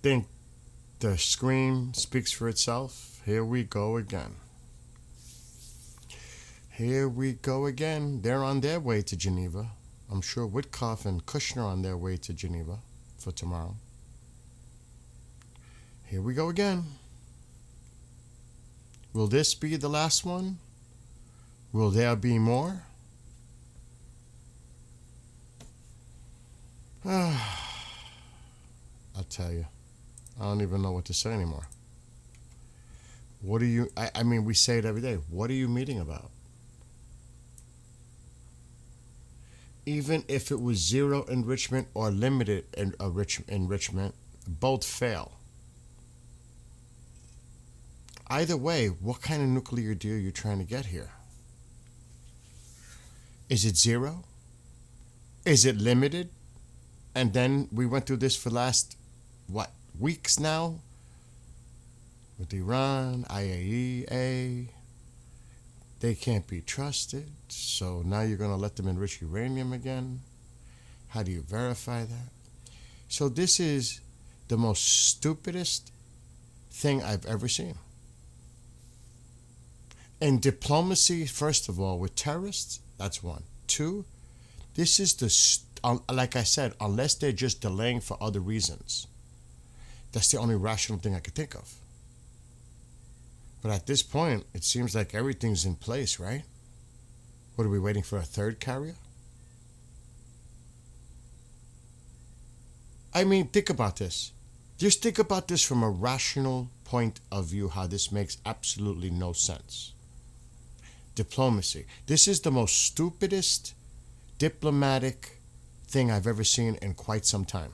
think the scream speaks for itself. Here we go again. Here we go again. They're on their way to Geneva. I'm sure Witkoff and Kushner on their way to Geneva for tomorrow. Here we go again. Will this be the last one? Will there be more? I'll tell you. I don't even know what to say anymore. What are you... I mean, we say it every day. What are you meeting about? Even if it was zero enrichment or limited enrichment, both fail. Either way, what kind of nuclear deal are you trying to get here? Is it zero? Is it limited? And then we went through this for last, weeks now? With Iran, IAEA. They can't be trusted. So now you're going to let them enrich uranium again? How do you verify that? So this is the most stupidest thing I've ever seen. In diplomacy, first of all, with terrorists, that's one. Two, this is like I said, unless they're just delaying for other reasons. That's the only rational thing I could think of. But at this point, it seems like everything's in place, right? What, are we waiting for a third carrier? I mean, think about this. Just think about this from a rational point of view, how this makes absolutely no sense. Diplomacy. This is the most stupidest diplomatic thing I've ever seen in quite some time.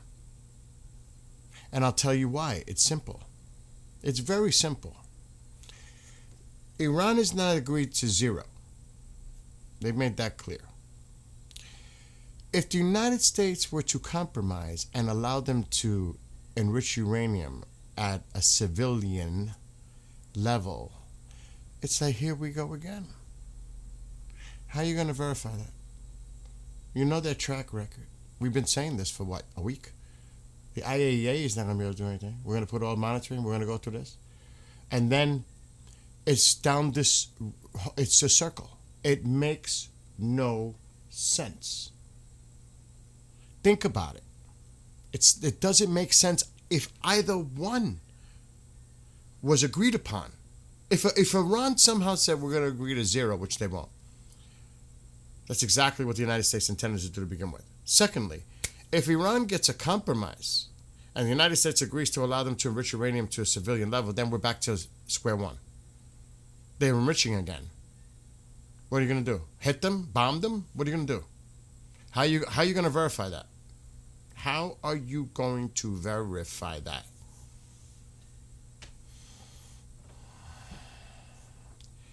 And I'll tell you why. It's simple. It's very simple. Iran has not agreed to zero. They've made that clear. If the United States were to compromise and allow them to enrich uranium at a civilian level, it's like, here we go again. How are you going to verify that? You know their track record. We've been saying this for a week? The IAEA is not going to be able to do anything. We're going to put all monitoring. We're going to go through this. And then it's down this, it's a circle. It makes no sense. Think about it. It doesn't make sense if either one was agreed upon. If Iran somehow said we're going to agree to zero, which they won't, that's exactly what the United States intended to do to begin with. Secondly, if Iran gets a compromise and the United States agrees to allow them to enrich uranium to a civilian level, then we're back to square one. They're enriching again. What are you going to do? Hit them? Bomb them? What are you going to do? How are you going to verify that? How are you going to verify that?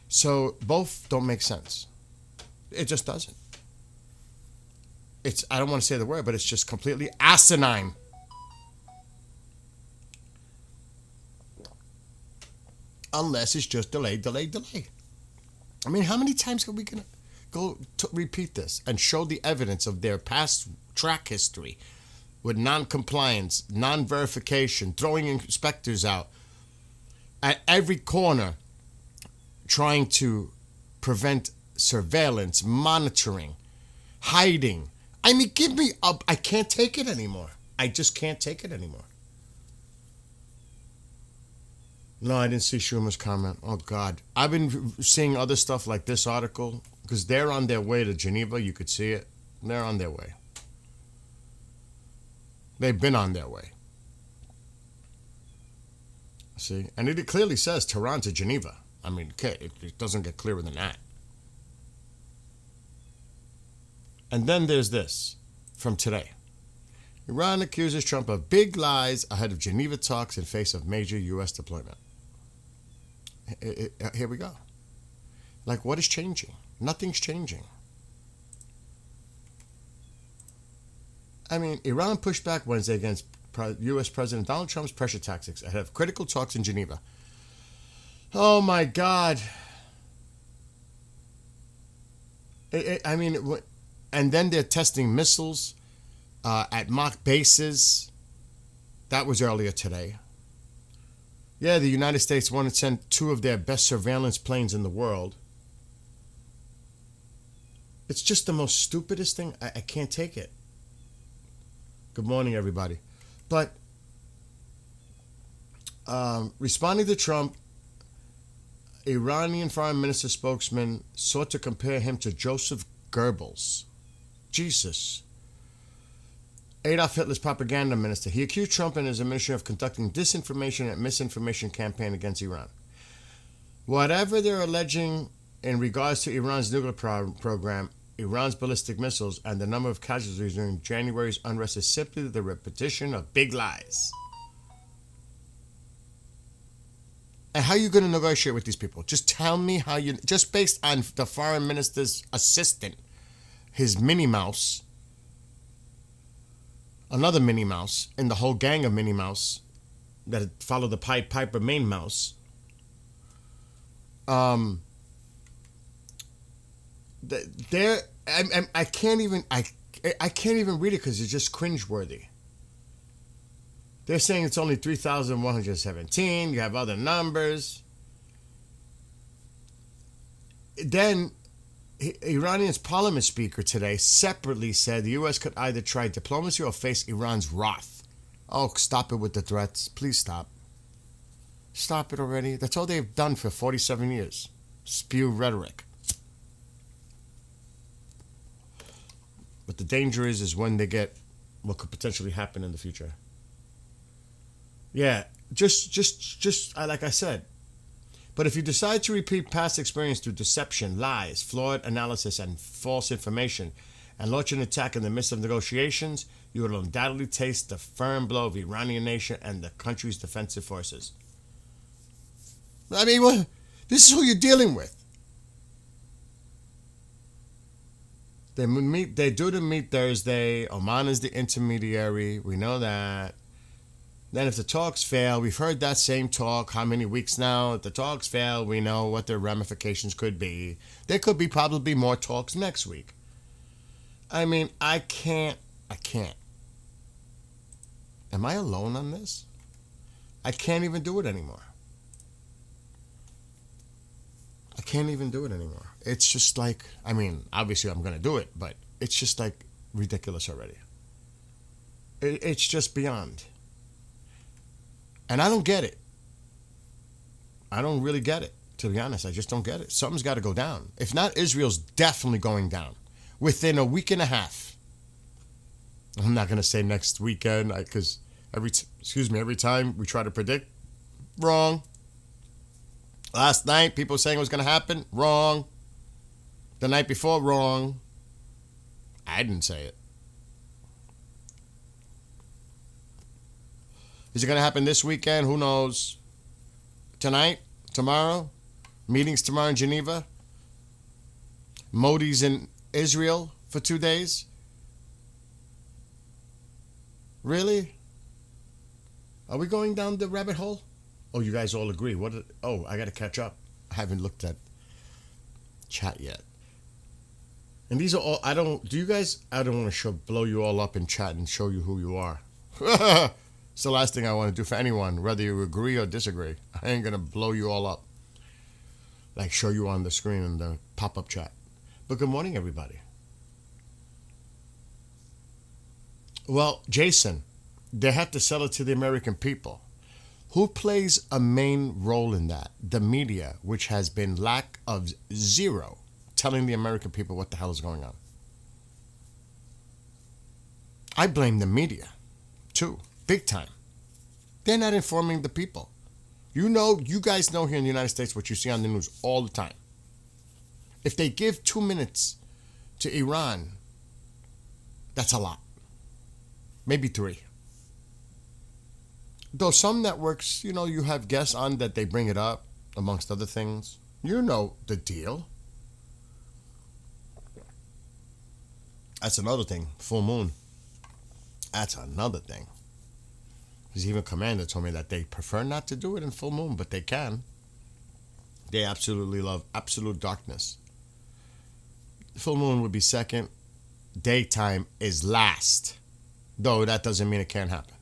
So both don't make sense. It just doesn't. I don't want to say the word, but it's just completely asinine. Unless it's just delay. I mean, how many times are we going to go to repeat this and show the evidence of their past track history with non-compliance, non-verification, throwing inspectors out at every corner, trying to prevent surveillance, monitoring, hiding. I mean, give me up. I can't take it anymore. I just can't take it anymore. No, I didn't see Schumer's comment. Oh, God. I've been seeing other stuff like this article because they're on their way to Geneva. You could see it. They're on their way. They've been on their way. See? And it clearly says Tehran to Geneva. I mean, okay, it doesn't get clearer than that. And then there's this from today. Iran accuses Trump of big lies ahead of Geneva talks in face of major U.S. deployment. Here we go. Like, what is changing? Nothing's changing. I mean, Iran pushed back Wednesday against U.S. President Donald Trump's pressure tactics ahead of critical talks in Geneva. Oh, my God. I mean, and then they're testing missiles at mock bases That was earlier today. Yeah, the United States wanted to send two of their best surveillance planes in the world. It's just the most stupidest thing. I can't take it. Good morning, everybody. But responding to Trump, Iranian foreign minister spokesman sought to compare him to Joseph Goebbels. Jesus. Adolf Hitler's propaganda minister. He accused Trump and his administration of conducting disinformation and misinformation campaign against Iran. Whatever they're alleging in regards to Iran's nuclear program, Iran's ballistic missiles, and the number of casualties during January's unrest is simply the repetition of big lies. And how are you going to negotiate with these people? Just tell me how you... Just based on the foreign minister's assistant, his Minnie Mouse, another Minnie Mouse, and the whole gang of Minnie Mouse that followed the Piper main mouse. I can't even read it because it's just cringeworthy. They're saying it's only 3,117. You have other numbers. Then, Iranian's parliament speaker today separately said the U.S. could either try diplomacy or face Iran's wrath. Oh, stop it with the threats. Please stop. Stop it already. That's all they've done for 47 years. Spew rhetoric. But the danger is when they get what could potentially happen in the future. Yeah, just like I said. But if you decide to repeat past experience through deception, lies, flawed analysis, and false information, and launch an attack in the midst of negotiations, you will undoubtedly taste the firm blow of the Iranian nation and the country's defensive forces. I mean, this is who you're dealing with. They do the meet Thursday. Oman is the intermediary. We know that. Then if the talks fail, we've heard that same talk how many weeks now? If the talks fail, we know what the ramifications could be. There could be probably more talks next week. I mean, I can't. Am I alone on this? I can't even do it anymore. I can't even do it anymore. It's just like, I mean, obviously I'm going to do it, but it's just like ridiculous already. It's just beyond. And I don't get it. I don't really get it, to be honest. I just don't get it. Something's got to go down. If not, Israel's definitely going down within a week and a half. I'm not going to say next weekend because every time we try to predict, wrong. Last night, people saying it was going to happen, wrong. The night before, wrong. I didn't say it. Is it going to happen this weekend? Who knows? Tonight? Tomorrow? Meetings tomorrow in Geneva? Modi's in Israel for 2 days? Really? Are we going down the rabbit hole? Oh, you guys all agree. I got to catch up. I haven't looked at chat yet. And these are all, I don't want to blow you all up in chat and show you who you are. It's the last thing I want to do for anyone, whether you agree or disagree. I ain't going to blow you all up. Like show you on the screen in the pop-up chat. But good morning, everybody. Well, Jason, they have to sell it to the American people. Who plays a main role in that? The media, which has been lack of zero telling the American people what the hell is going on. I blame the media, too. Big time. They're not informing the people. You guys know here in the United States what you see on the news all the time. If they give 2 minutes to Iran, that's a lot. Maybe 3. Though some networks, you have guests on that they bring it up, amongst other things. You know the deal. That's another thing. Full moon. That's another thing. Because even Commander told me that they prefer not to do it in full moon, but they can. They absolutely love absolute darkness. Full moon would be second. Daytime is last. Though that doesn't mean it can't happen.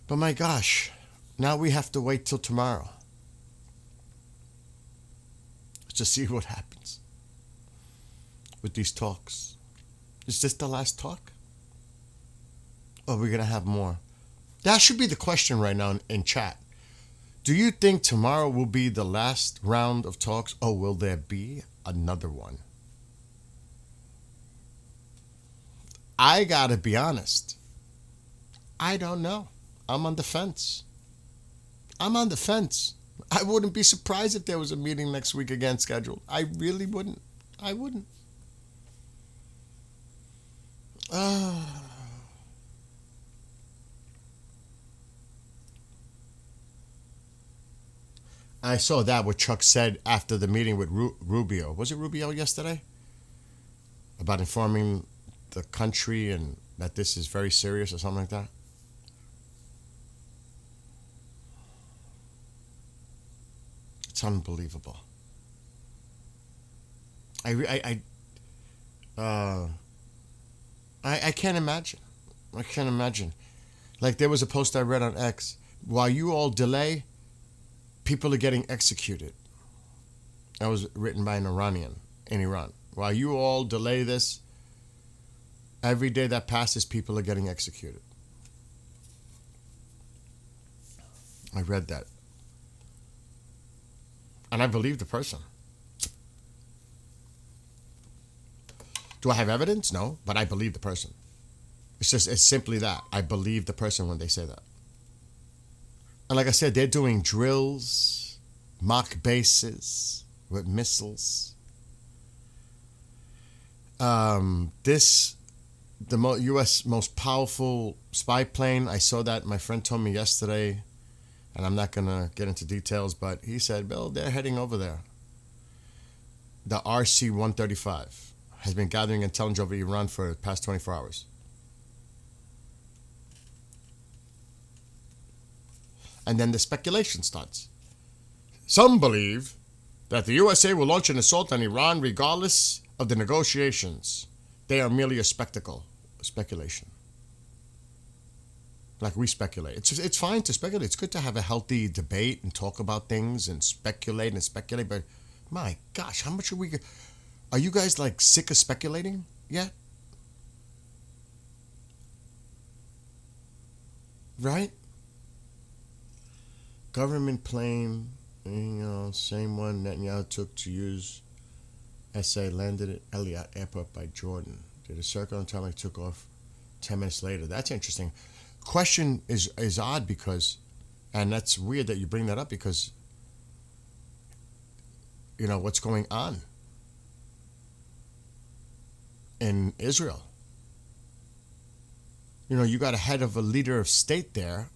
But my gosh, now we have to wait till tomorrow to see what happens with these talks. Is this the last talk? Or are we going to have more? That should be the question right now in chat. Do you think tomorrow will be the last round of talks, or will there be another one? I gotta be honest. I don't know. I'm on the fence. I wouldn't be surprised if there was a meeting next week again scheduled. I really wouldn't. I wouldn't. I saw that what Chuck said after the meeting with Rubio. Was it Rubio yesterday? About informing the country and that this is very serious or something like that. It's unbelievable. I can't imagine. I can't imagine. Like there was a post I read on X. While you all delay, people are getting executed. That was written by an Iranian in Iran. While you all delay this, every day that passes, people are getting executed. I read that. And I believe the person. Do I have evidence? No, but I believe the person. It's simply that. I believe the person when they say that. And like I said, they're doing drills, mock bases with missiles. The U.S. most powerful spy plane, I saw that. My friend told me yesterday, and I'm not going to get into details, but he said, Bill, they're heading over there. The RC-135 has been gathering intelligence over Iran for the past 24 hours. And then the speculation starts. Some believe that the USA will launch an assault on Iran regardless of the negotiations. They are merely a speculation. Like we speculate. It's fine to speculate. It's good to have a healthy debate and talk about things and speculate. But my gosh, how much are you guys like sick of speculating yet? Right? Government plane, same one Netanyahu took to use SA landed at Elliot Airport by Jordan. Did a circle and time took off 10 minutes later. That's interesting. Question is odd because, and that's weird that you bring that up because, what's going on in Israel. You got a head of a leader of state there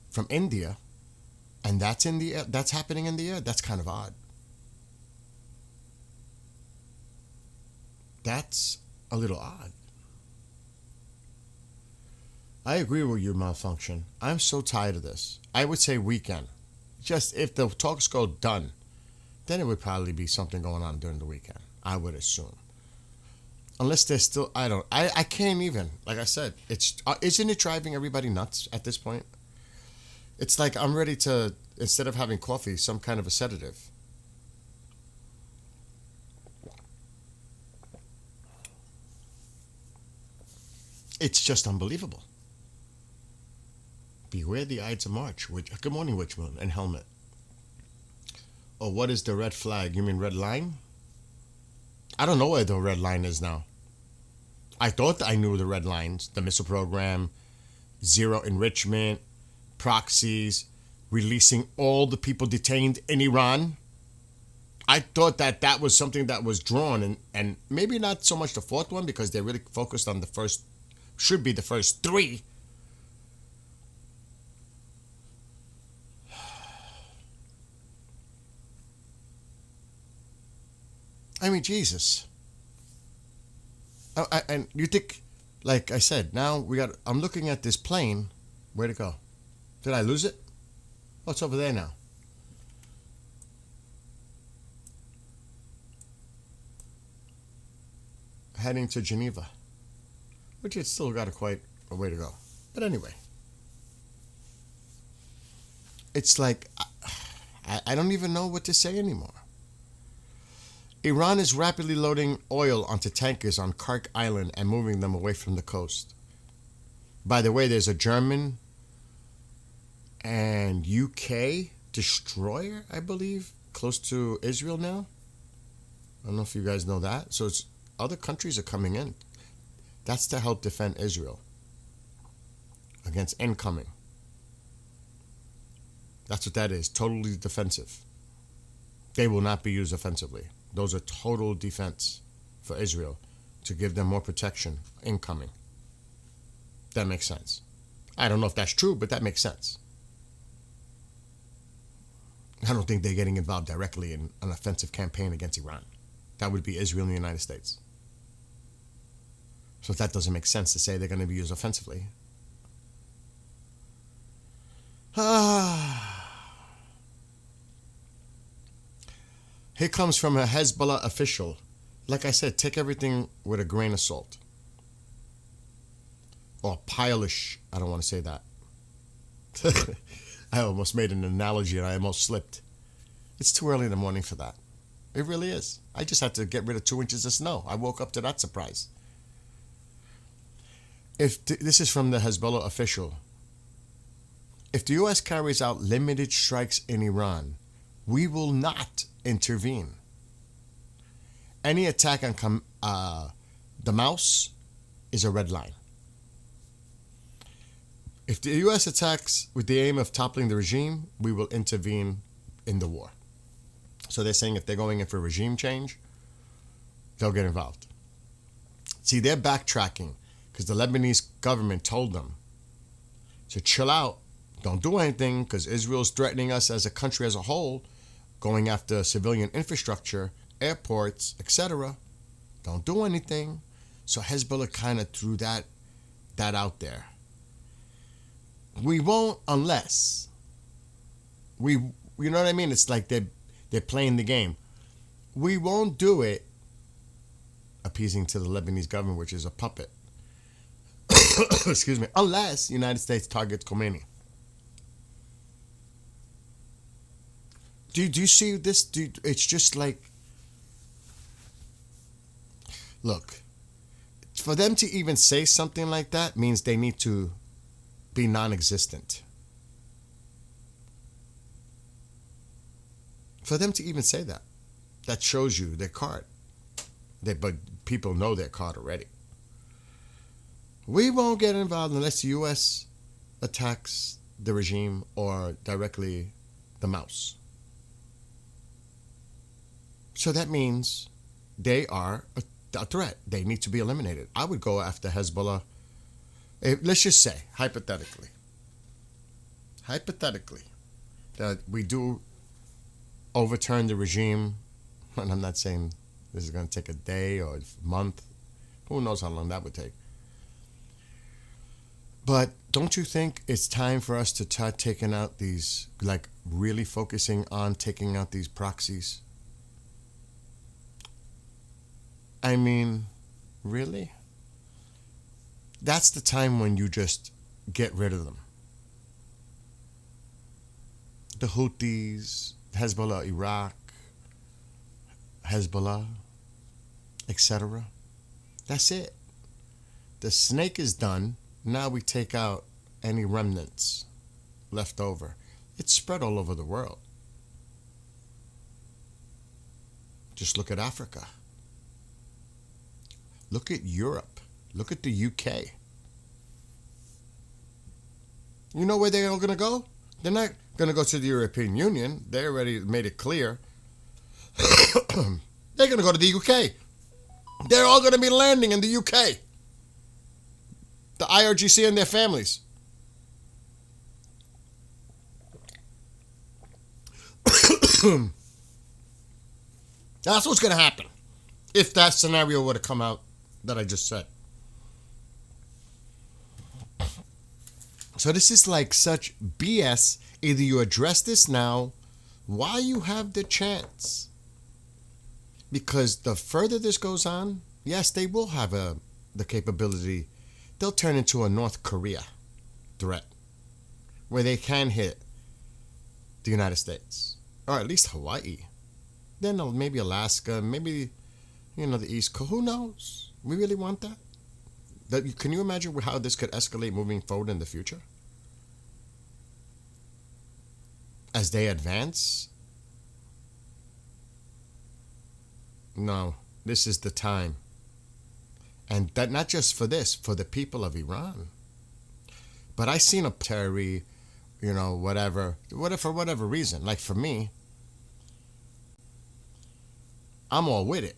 from India, and that's in the air. That's happening in the air. That's kind of odd. That's a little odd. I agree with you, Malfunction. I'm so tired of this. I would say weekend. Just if the talks go done, then it would probably be something going on during the weekend. I would assume. Unless there's still, I can't even, like I said, isn't it driving everybody nuts at this point? It's like I'm ready to, instead of having coffee, some kind of a sedative. It's just unbelievable. Beware the Ides of March. Good morning, Witchmoon and Helmet. Oh, what is the red flag? You mean red line? I don't know where the red line is now. I thought I knew the red lines. The missile program, zero enrichment, proxies, releasing all the people detained in Iran. I thought that was something that was drawn, and maybe not so much the fourth one because they're really focused on the first, should be the first three. I mean, Jesus. And you think, like I said, now I'm looking at this plane. Where'd it go? Did I lose it? Oh, it's over there now. Heading to Geneva. Which it's still got quite a way to go. But anyway. it's like, I don't even know what to say anymore. Iran is rapidly loading oil onto tankers on Kark Island and moving them away from the coast. By the way, there's a German and UK destroyer, I believe, close to Israel now. I don't know if you guys know that. So other countries are coming in. That's to help defend Israel against incoming. That's what that is. Totally defensive. They will not be used offensively. Those are total defense for Israel to give them more protection incoming. That makes sense. I don't know if that's true, but that makes sense. I don't think they're getting involved directly in an offensive campaign against Iran. That would be Israel and the United States. So that doesn't make sense to say they're going to be used offensively. Here comes from a Hezbollah official. Like I said, take everything with a grain of salt. Or pilish. I don't want to say that. I almost made an analogy and I almost slipped. It's too early in the morning for that. It really is. I just had to get rid of 2 inches of snow. I woke up to that surprise. This is from the Hezbollah official. If the U.S. carries out limited strikes in Iran, we will not intervene. Any attack on the mouse is a red line. If the U.S. attacks with the aim of toppling the regime, we will intervene in the war. So they're saying if they're going in for regime change, they'll get involved. See, they're backtracking because the Lebanese government told them to chill out, don't do anything because Israel's threatening us as a country as a whole, going after civilian infrastructure, airports, etc. Don't do anything. So Hezbollah kind of threw that out there. We won't unless you know what I mean? It's like they're playing the game. We won't do it, appeasing to the Lebanese government, which is a puppet. Excuse me. Unless United States targets Khomeini. Do you see this? It's just like, look, for them to even say something like that means they need to be non-existent. For them to even say that, that shows you their card. But people know their card already. We won't get involved unless the U.S. attacks the regime or directly the mouse. So that means they are a threat. They need to be eliminated. I would go after Hezbollah. Let's just say, hypothetically, that we do overturn the regime, and I'm not saying this is going to take a day or a month. Who knows how long that would take. But don't you think it's time for us to start taking out these, like really focusing on taking out these proxies? I mean, really? That's the time when you just get rid of them. The Houthis, Hezbollah, Iraq, Hezbollah, etc. That's it. The snake is done. Now we take out any remnants left over. It's spread all over the world. Just look at Africa. Look at Europe. Look at the UK. You know where they're all going to go? They're not going to go to the European Union. They already made it clear. They're going to go to the UK. They're all going to be landing in the UK. The IRGC and their families. That's what's going to happen if that scenario were to come out that I just said. So this is like such BS. Either you address this now while you have the chance. Because the further this goes on, yes, they will have the capability. They'll turn into a North Korea threat where they can hit the United States, or at least Hawaii. Then maybe Alaska, maybe, the East Coast. Who knows? We really want that? Can you imagine how this could escalate moving forward in the future? As they advance? No, this is the time. And that not just for this, for the people of Iran. But I seen a Terry, whatever, for whatever reason. Like for me, I'm all with it.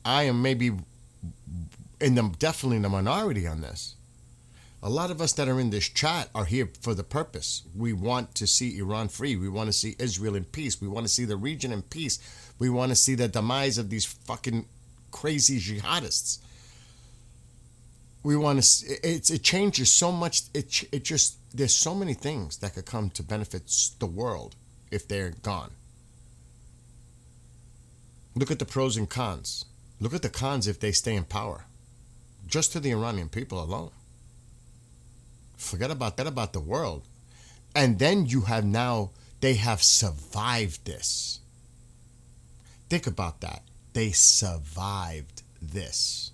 I am maybe definitely in the minority on this. A lot of us that are in this chat are here for the purpose. We want to see Iran free. We want to see Israel in peace. We want to see the region in peace. We want to see the demise of these fucking crazy jihadists. We want to. It changes so much. It just, there's so many things that could come to benefit the world if they're gone. Look at the pros and cons. Look at the cons if they stay in power. Just to the Iranian people alone. Forget about that, about the world. And then they have survived this. Think about that. They survived this.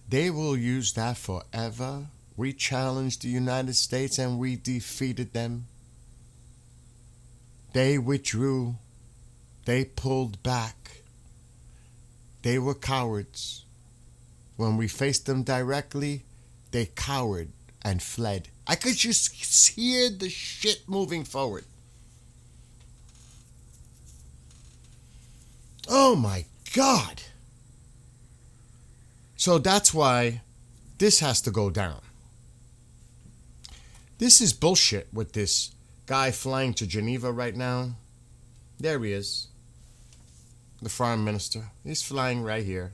They will use that forever. We challenged the United States and we defeated them. They withdrew. They pulled back. They were cowards. When we faced them directly, they cowered and fled. I could just hear the shit moving forward. Oh my God. So that's why this has to go down. This is bullshit with this guy flying to Geneva right now. There he is. The foreign minister. He's flying right here.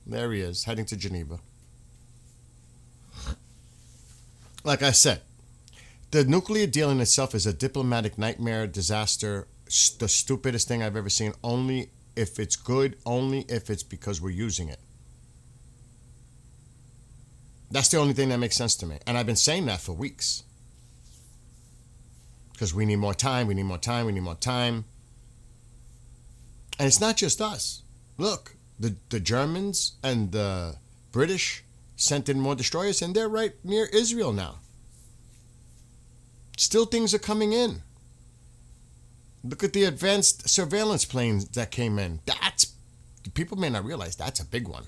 There he is, heading to Geneva. Like I said, the nuclear deal in itself is a diplomatic nightmare, disaster, the stupidest thing I've ever seen. Only if it's good, only if it's because we're using it. That's the only thing that makes sense to me. And I've been saying that for weeks. Because we need more time, we need more time, we need more time. And it's not just us. Look, the Germans and the British sent in more destroyers, and they're right near Israel now. Still things are coming in. Look at the advanced surveillance planes that came in. People may not realize that's a big one.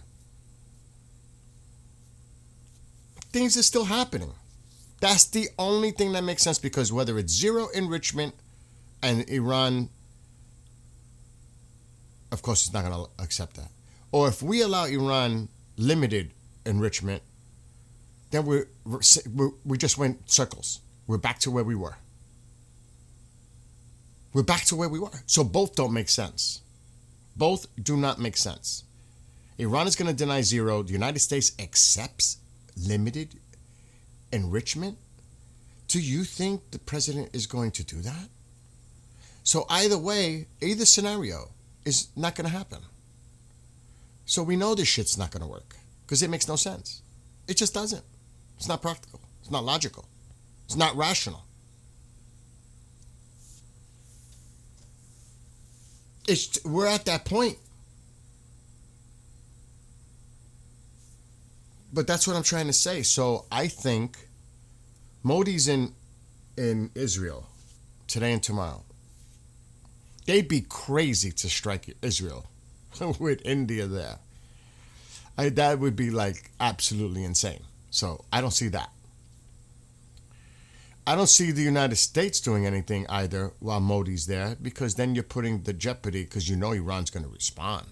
Things are still happening. That's the only thing that makes sense, because whether it's zero enrichment and Iran, of course, it's not going to accept that. Or if we allow Iran limited enrichment, then we just went circles. We're back to where we were. We're back to where we were. So both don't make sense. Both do not make sense. Iran is going to deny zero. The United States accepts limited enrichment. Do you think the president is going to do that? So either way, either scenario is not going to happen. So we know this shit's not going to work because it makes no sense. It just doesn't. It's not practical. It's not logical. It's not rational. We're at that point. But that's what I'm trying to say. So I think Modi's in Israel today and tomorrow. They'd be crazy to strike Israel with India there. That would be like absolutely insane. So I don't see that. I don't see the United States doing anything either while Modi's there, because then you're putting the jeopardy, because you know Iran's going to respond.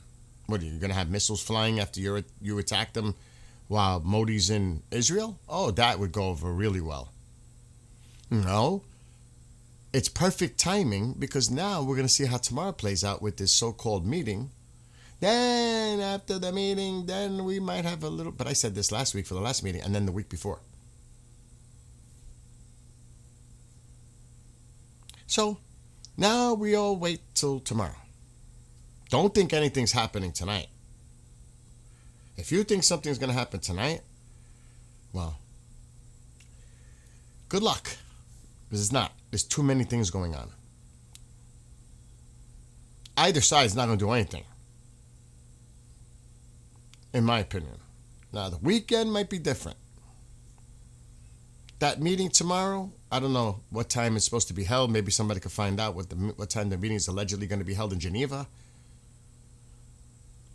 What are you going to have missiles flying after you attack them while Modi's in Israel? Oh, that would go over really well. No. It's perfect timing, because now we're going to see how tomorrow plays out with this so-called meeting. Then after the meeting, then we might have a little, but I said this last week for the last meeting, and then the week before. So now we all wait till tomorrow. Don't think anything's happening tonight. If you think something's going to happen tonight, well, good luck. Because it's not. There's too many things going on. Either side is not going to do anything, in my opinion. Now, the weekend might be different. That meeting tomorrow, I don't know what time it's supposed to be held. Maybe somebody could find out what time the meeting is allegedly going to be held in Geneva.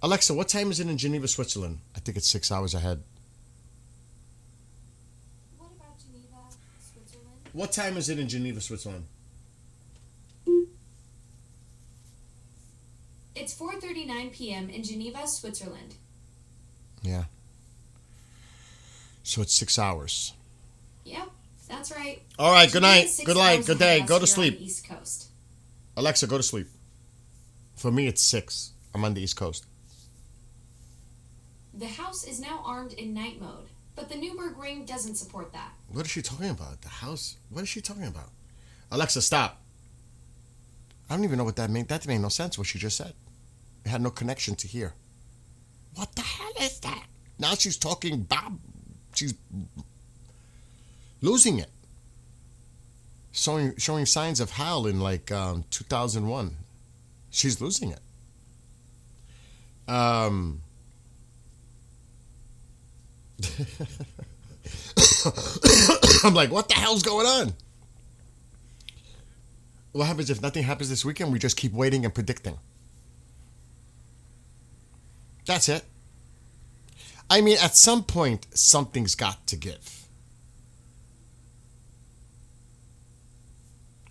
Alexa, what time is it in Geneva, Switzerland? I think it's 6 hours ahead. What about Geneva, Switzerland? What time is it in Geneva, Switzerland? It's 4:39 p.m. in Geneva, Switzerland. Yeah. So it's 6 hours. Yep, that's right. All right, good night. Geneva is 6 Good night. hours Good ahead day. of Go us to here on sleep. the East Coast. Alexa, go to sleep. For me, it's 6. I'm on the East Coast. The house is now armed in night mode, but the Newburgh ring doesn't support that. What is she talking about? The house? What is she talking about? Alexa, stop. I don't even know what that meant. That made no sense, what she just said. It had no connection to here. What the hell is that? Now she's talking Bob. She's losing it. Showing signs of Hal in like 2001. She's losing it. I'm like, what the hell's going on? What happens if nothing happens this weekend? We just keep waiting and predicting. That's it. I mean, at some point, something's got to give.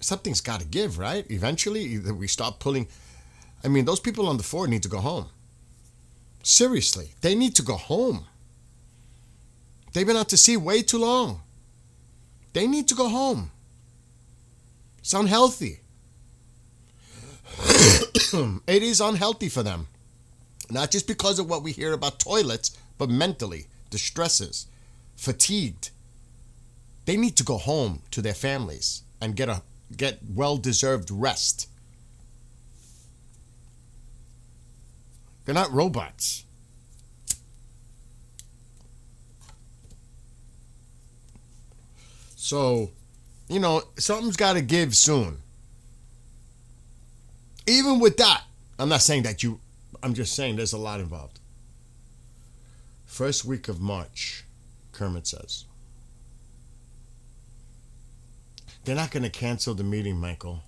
Something's got to give, right? Eventually, either we stop pulling. I mean, those people on the floor need to go home. Seriously, they need to go home. They've been out to sea way too long. They need to go home. It's unhealthy. It is unhealthy for them. Not just because of what we hear about toilets, but mentally, distresses, fatigued. They need to go home to their families and get well-deserved rest. They're not robots. So, something's got to give soon. Even with that, I'm not saying that I'm just saying there's a lot involved. First week of March, Kermit says. They're not going to cancel the meeting, Michael.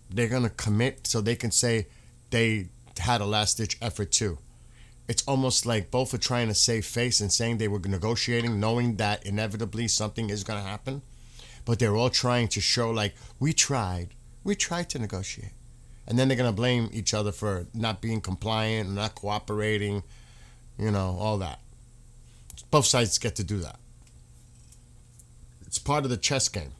They're going to commit so they can say they had a last-ditch effort too. It's almost like both are trying to save face and saying they were negotiating, knowing that inevitably something is going to happen. But they're all trying to show like, we tried to negotiate. And then they're going to blame each other for not being compliant, not cooperating, all that. Both sides get to do that. It's part of the chess game.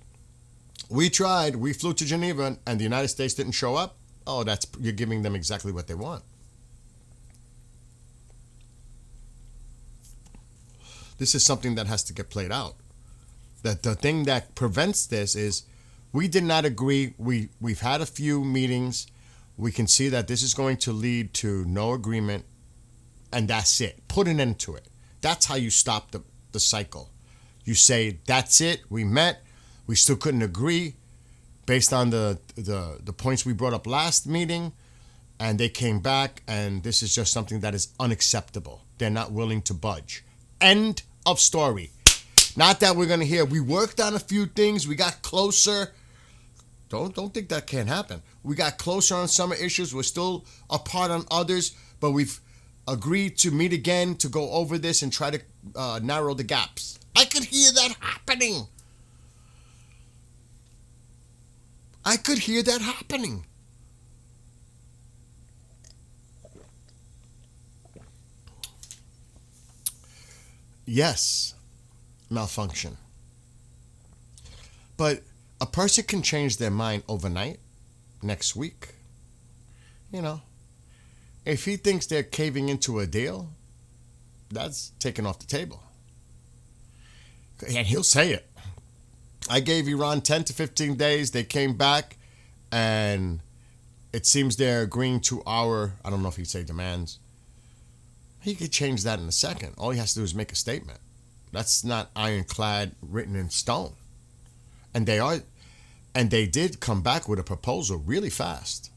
We tried, we flew to Geneva, and the United States didn't show up. Oh, you're giving them exactly what they want. This is something that has to get played out. That the thing that prevents this is we did not agree. We've had a few meetings. We can see that this is going to lead to no agreement, and that's it. Put an end to it. That's how you stop the cycle. You say, that's it. We met. We still couldn't agree based on the points we brought up last meeting, and they came back, and this is just something that is unacceptable. They're not willing to budge. End of story. Not that we're going to hear, we worked on a few things, we got closer. Don't think that can't happen. We got closer on some issues, we're still apart on others, but we've agreed to meet again to go over this and try to narrow the gaps. I could hear that happening. I could hear that happening. Yes, malfunction. But a person can change their mind overnight, next week. If he thinks they're caving into a deal, that's taken off the table. And he'll say it. I gave Iran 10 to 15 days. They came back, and it seems they're agreeing to I don't know if he'd say demands. He could change that in a second. All he has to do is make a statement. That's not ironclad, written in stone. And they are, And they did come back with a proposal really fast,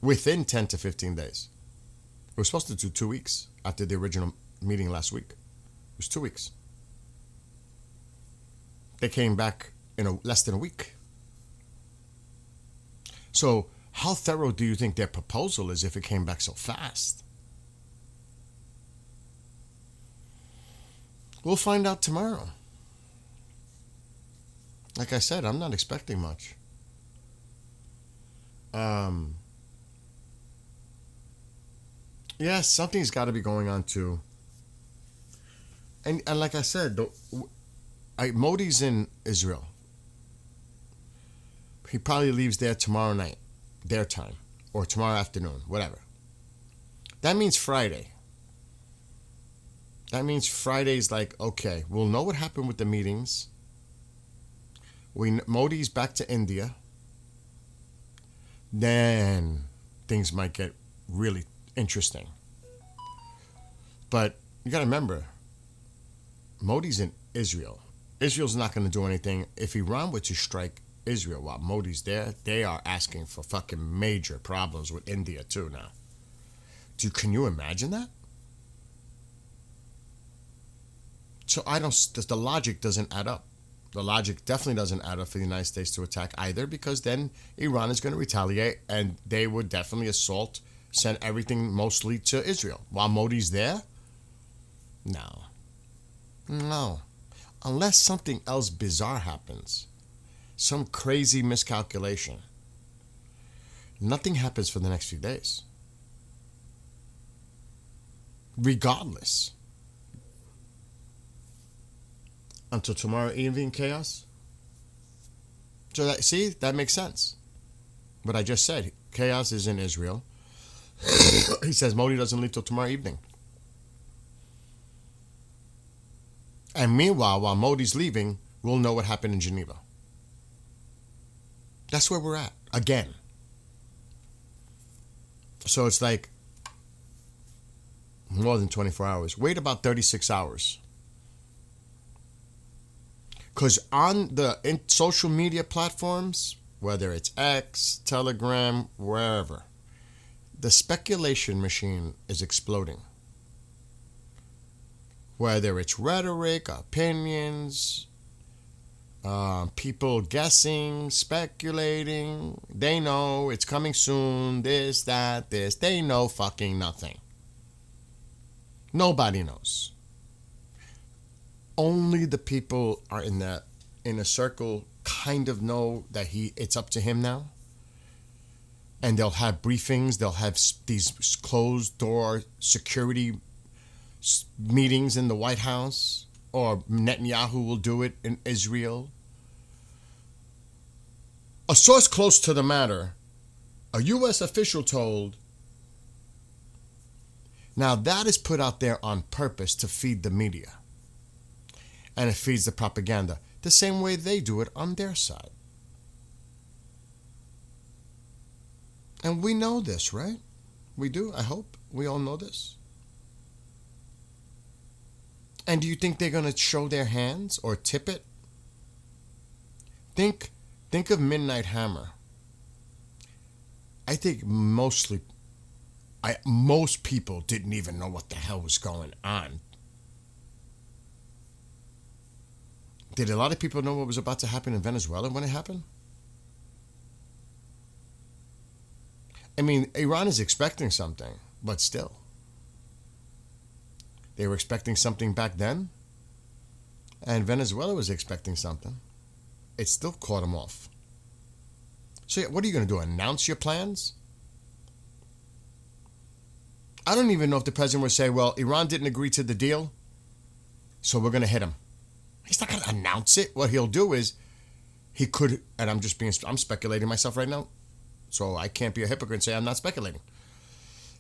within 10 to 15 days. It was supposed to do 2 weeks after the original meeting last week. It was 2 weeks. They came back in less than a week. So how thorough do you think their proposal is if it came back so fast? We'll find out tomorrow. Like I said, I'm not expecting much. Yeah, something's got to be going on too. And like I said, Modi's in Israel. He probably leaves there tomorrow night, their time, or tomorrow afternoon, whatever. That means Friday. That means Friday's like, okay, we'll know what happened with the meetings. Modi's back to India. Then things might get really interesting. But you got to remember, Modi's in Israel. Israel's not going to do anything. If Iran were to strike Israel while Modi's there, they are asking for fucking major problems with India too now. Can you imagine that? So the logic doesn't add up. The logic definitely doesn't add up for the United States to attack either, because then Iran is going to retaliate and they would definitely send everything mostly to Israel. While Modi's there? No. Unless something else bizarre happens. Some crazy miscalculation. Nothing happens for the next few days. Regardless. Until tomorrow evening chaos. So that makes sense. What I just said, chaos is in Israel. He says Modi doesn't leave till tomorrow evening. And meanwhile, while Modi's leaving, we'll know what happened in Geneva. That's where we're at, again. So it's like more than 24 hours. Wait about 36 hours. Because on the social media platforms, whether it's X, Telegram, wherever, the speculation machine is exploding. Whether it's rhetoric, opinions, people guessing, speculating, they know it's coming soon, this, that, this. They know fucking nothing. Nobody knows. Only the people are in a circle kind of know that it's up to him now. And they'll have briefings. They'll have these closed door security meetings in the White House, or Netanyahu will do it in Israel. A source close to the matter, a U.S. official told. Now that is put out there on purpose to feed the media. And it feeds the propaganda the same way they do it on their side. And we know this, right? We do, I hope. We all know this. And do you think they're going to show their hands or tip it? Think of Midnight Hammer. I think most people didn't even know what the hell was going on. Did a lot of people know what was about to happen in Venezuela when it happened? I mean, Iran is expecting something, but still. They were expecting something back then, and Venezuela was expecting something. It still caught them off. So what are you going to do, announce your plans? I don't even know if the president would say, well, Iran didn't agree to the deal, so we're going to hit him. He's not going to announce it. What he'll do is, he could, and I'm speculating myself right now, so I can't be a hypocrite and say I'm not speculating.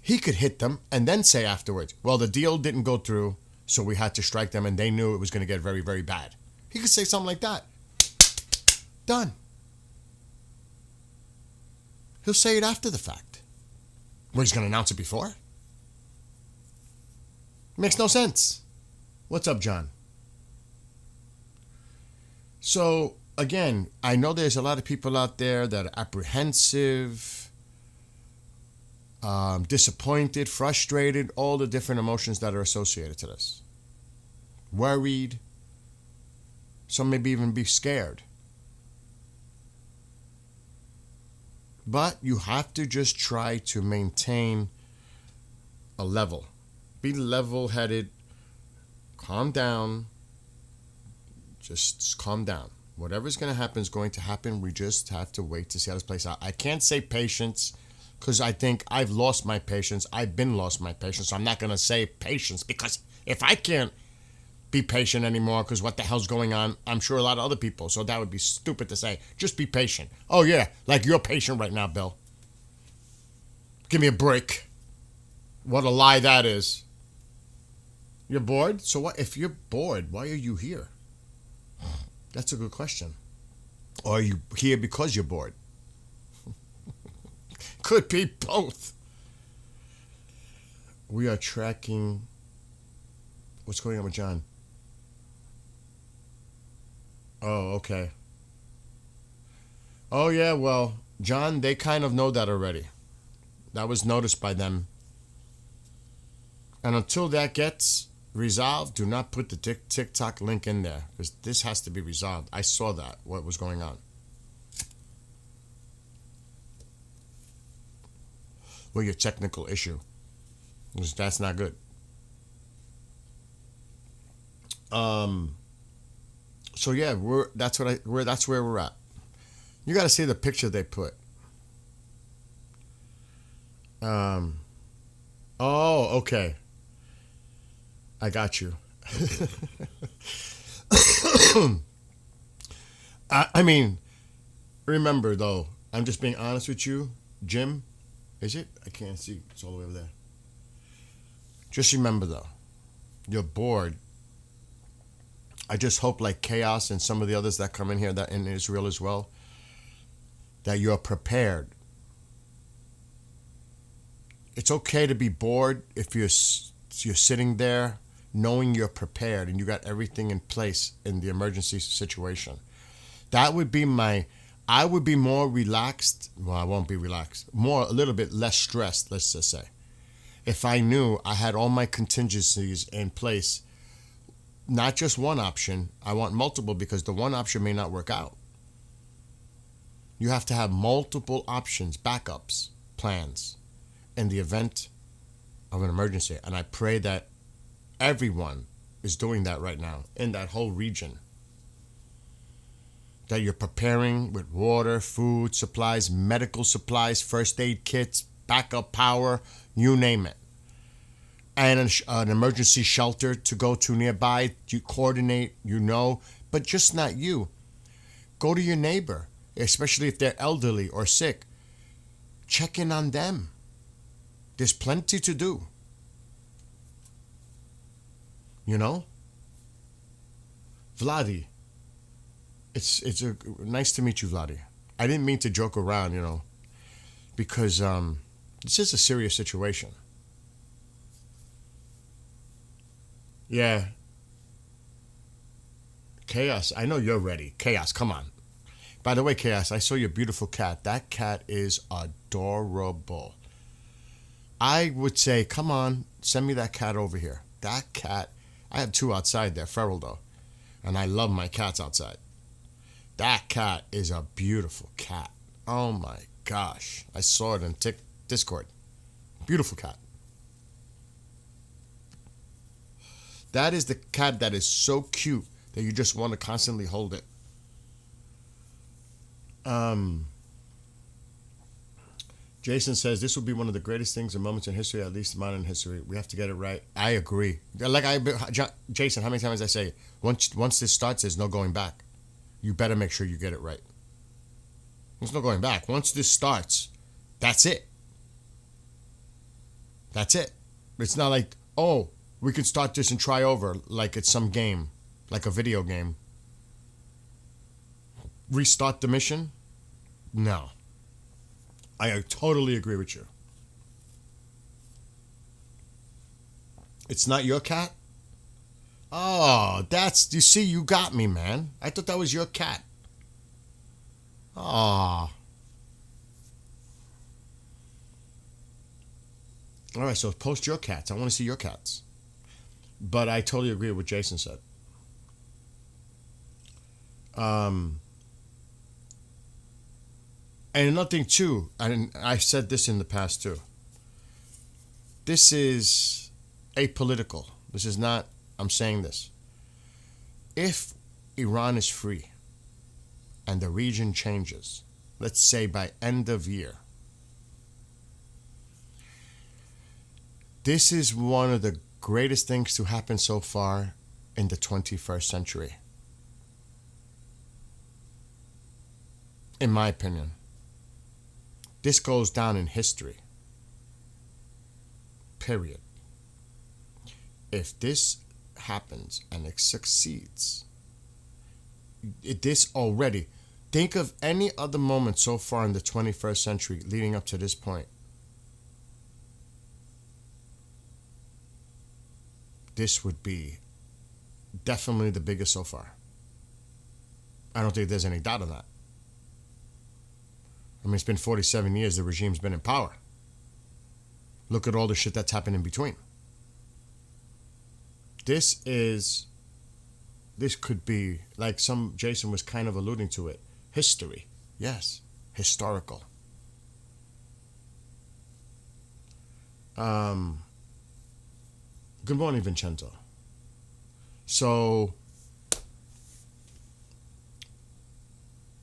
He could hit them and then say afterwards, well, the deal didn't go through, so we had to strike them, and they knew it was going to get very, very bad. He could say something like that. Done. He'll say it after the fact. Well, he's going to announce it before? Makes no sense. What's up, John? So, again, I know there's a lot of people out there that are apprehensive, disappointed, frustrated, all the different emotions that are associated to this. Worried, some maybe even be scared. But you have to just try to maintain a level. Be level-headed, calm down, just calm down. Whatever's going to happen is going to happen. We just have to wait to see how this plays out. I can't say patience because I think I've lost my patience. I've been lost my patience. So I'm not going to say patience because if I can't be patient anymore because what the hell's going on, I'm sure a lot of other people. So that would be stupid to say. Just be patient. Oh, yeah, like you're patient right now, Bill. Give me a break. What a lie that is. You're bored? So what? If you're bored, why are you here? That's a good question. Or are you here because you're bored? Could be both. We are tracking. What's going on with John? Oh, okay. Oh, yeah, well, John, they kind of know that already. That was noticed by them. And until that gets resolved, do not put the TikTok link in there because this has to be resolved. I saw that, what was going on. Well, your technical issue. That's not good. So yeah, that's where we're at. You got to see the picture they put. Oh, okay. I got you. I mean, remember though, I'm just being honest with you, Jim. Is it? I can't see. It's all the way over there. Just remember though, you're bored. I just hope like Chaos and some of the others that come in here that in Israel as well, that you're prepared. It's okay to be bored if you're sitting there knowing you're prepared and you got everything in place in the emergency situation. That would be I would be more relaxed. Well, I won't be relaxed. A little bit less stressed, let's just say. If I knew I had all my contingencies in place, not just one option, I want multiple because the one option may not work out. You have to have multiple options, backups, plans in the event of an emergency. And I pray that everyone is doing that right now in that whole region. That you're preparing with water, food, supplies, medical supplies, first aid kits, backup power, you name it. And an emergency shelter to go to nearby. You coordinate, but just not you. Go to your neighbor, especially if they're elderly or sick. Check in on them. There's plenty to do. Vladi, it's nice to meet you, Vladi. I didn't mean to joke around, because this is a serious situation. Yeah. Chaos, I know you're ready. Chaos, come on. By the way, Chaos, I saw your beautiful cat. That cat is adorable. I would say, come on, send me that cat over here. That cat, I have two outside there, feral though. And I love my cats outside. That cat is a beautiful cat. Oh my gosh. I saw it in Discord. Beautiful cat. That is the cat that is so cute that you just want to constantly hold it. Jason says this will be one of the greatest things and moments in history, at least modern history. We have to get it right. I agree. Jason, how many times I say, once this starts, there's no going back. You better make sure you get it right. There's no going back. Once this starts, that's it. That's it. It's not like, oh, we can start this and try over like it's some game, like a video game. Restart the mission? No. I totally agree with you. It's not your cat? Oh, you see, you got me, man. I thought that was your cat. Ah. All right, so post your cats. I want to see your cats. But I totally agree with what Jason said. Um, and another thing too, and I said this in the past too. This is apolitical. This is not. I'm saying this. If Iran is free and the region changes, let's say by end of year, this is one of the greatest things to happen so far in the 21st century. In my opinion. This goes down in history. Period. If this happens and it succeeds, this already, think of any other moment so far in the 21st century leading up to this point. This would be definitely the biggest so far. I don't think there's any doubt on that. I mean, it's been 47 years the regime's been in power. Look at all the shit that's happened in between. This could be, like Jason was kind of alluding to it, history. Yes, historical. Good morning, Vincenzo. So,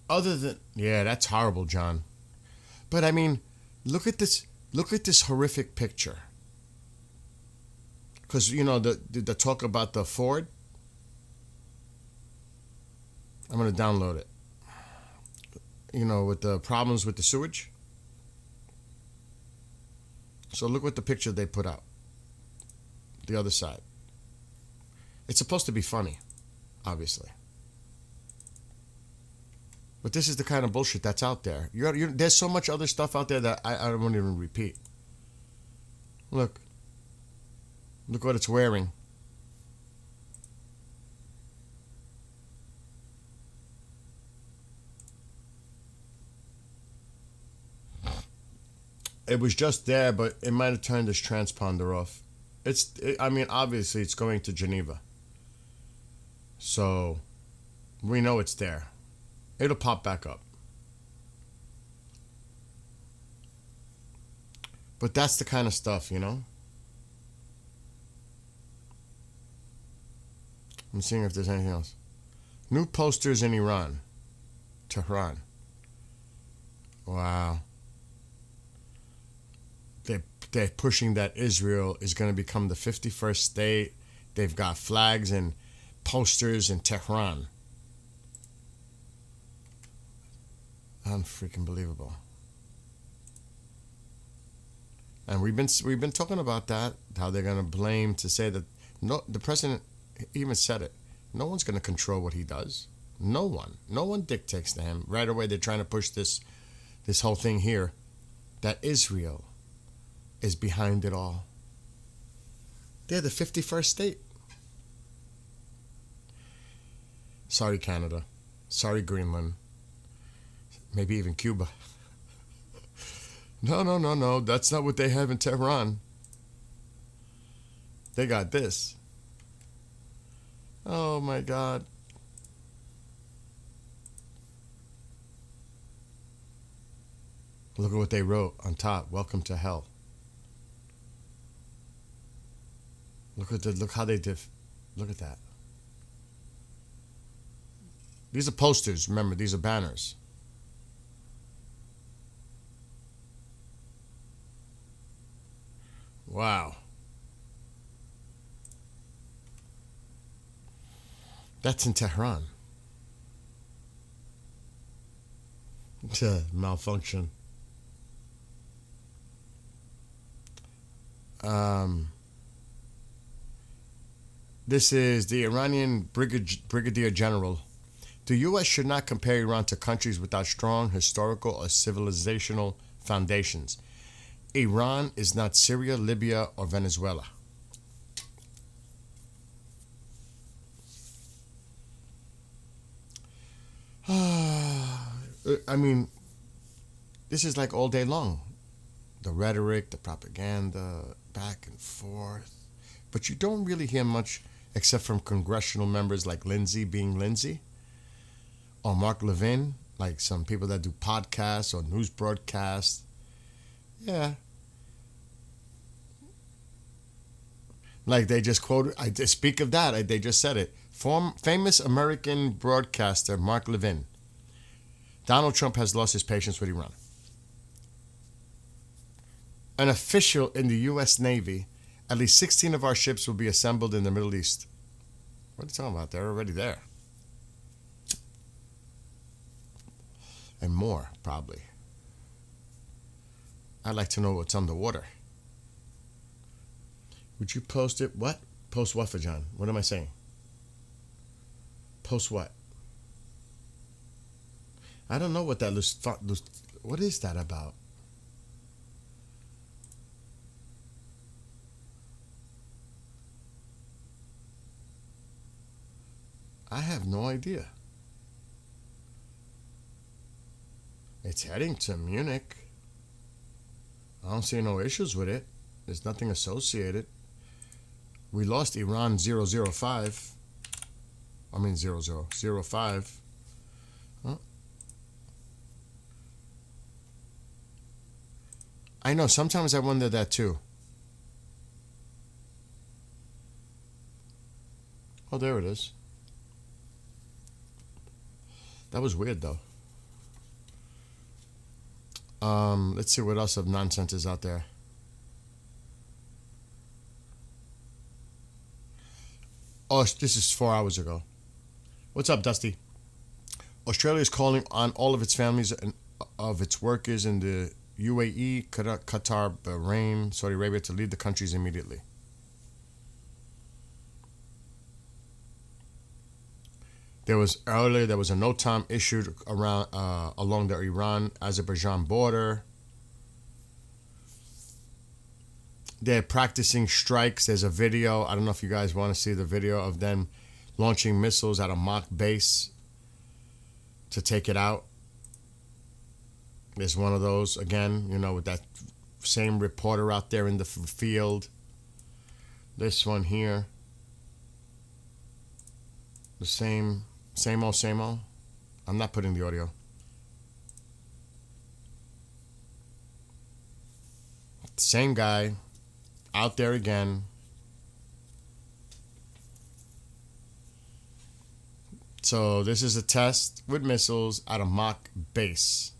other than, yeah, that's horrible, John. But I mean, look at this horrific picture. Because, you know, the talk about the Ford, I'm going to download it. You know, with the problems with the sewage. So look what the picture they put out. The other side. It's supposed to be funny, obviously. But this is the kind of bullshit that's out there. There's so much other stuff out there that I don't want to even repeat. Look. Look what it's wearing. It was just there, but it might have turned this transponder off. I mean, obviously it's going to Geneva. So, we know it's there. It'll pop back up. But that's the kind of stuff, you know? I'm seeing if there's anything else. New posters in Iran. Tehran. Wow. They're pushing that Israel is going to become the 51st state. They've got flags and posters in Tehran. Unfreaking believable. And we've been talking about that, how they're going to blame, to say that the president even said it. No one's going to control what he does. No one dictates to him. Right away they're trying to push this whole thing here, that Israel is behind it all. They're the 51st state. Sorry, Canada. Sorry, Greenland. Maybe even Cuba. No. That's not what they have in Tehran. They got this. Oh, my God. Look at what they wrote on top. Welcome to hell. Look how they did. Look at that. These are posters. Remember, these are banners. Wow. That's in Tehran. Malfunction. This is the Iranian Brigadier General. The U.S. should not compare Iran to countries without strong historical or civilizational foundations. Iran is not Syria, Libya, or Venezuela. I mean, this is like all day long. The rhetoric, the propaganda, back and forth. But you don't really hear much except from congressional members like Lindsey being Lindsey or Mark Levin, like some people that do podcasts or news broadcasts. Yeah. Like they just quoted, I speak of that, they just said it. Famous American broadcaster Mark Levin. Donald Trump has lost his patience with Iran. An official in the U.S. Navy, at least 16 of our ships will be assembled in the Middle East. What are you talking about? They're already there. And more, probably. I'd like to know what's underwater. Would you post it? What? Post what for John? What am I saying? Post what? I don't know what that what is that about? I have no idea. It's heading to Munich. I don't see no issues with it. There's nothing associated. We lost Iran 005. I mean 0005. Huh? I know, sometimes I wonder that too. Oh, there it is. That was weird though. Let's see what else of nonsense is out there. Oh, this is 4 hours ago. What's up, Dusty? Australia is calling on all of its families and of its workers in the UAE, Qatar, Bahrain, Saudi Arabia to leave the countries immediately. There was a no time issued around along the Iran-Azerbaijan border. They're practicing strikes. There's a video. I don't know if you guys want to see the video of them launching missiles at a mock base to take it out. There's one of those again, with that same reporter out there in the field. This one here. The same old. I'm not putting the audio. Same guy out there again. So this is a test with missiles at a mock base.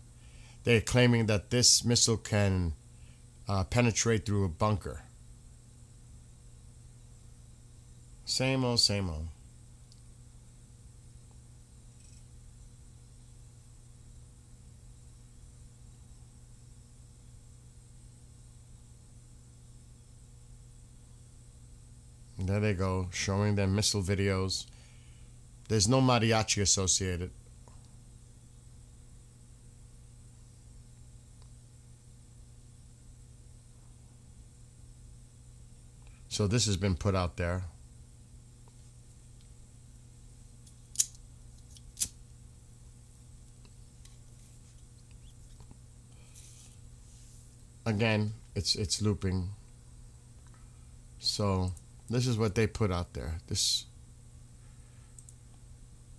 They're claiming that this missile can penetrate through a bunker. Same old. There they go, showing them missile videos. There's no mariachi associated. So this has been put out there. Again, it's looping. So this is what they put out there. This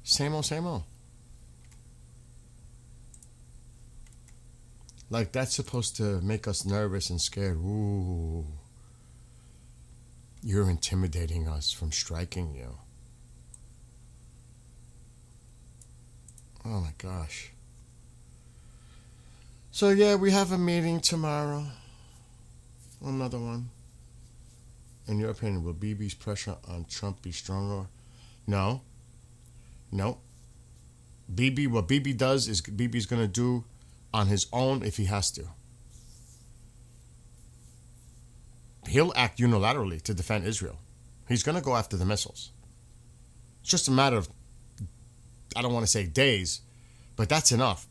same old. Like that's supposed to make us nervous and scared. Ooh. You're intimidating us from striking you. Oh my gosh. So yeah, we have a meeting tomorrow. Another one. In your opinion, will BB's pressure on Trump be stronger? No. What BB does is BB's going to do on his own if he has to. He'll act unilaterally to defend Israel. He's going to go after the missiles. It's just a matter of, I don't want to say days, but that's enough.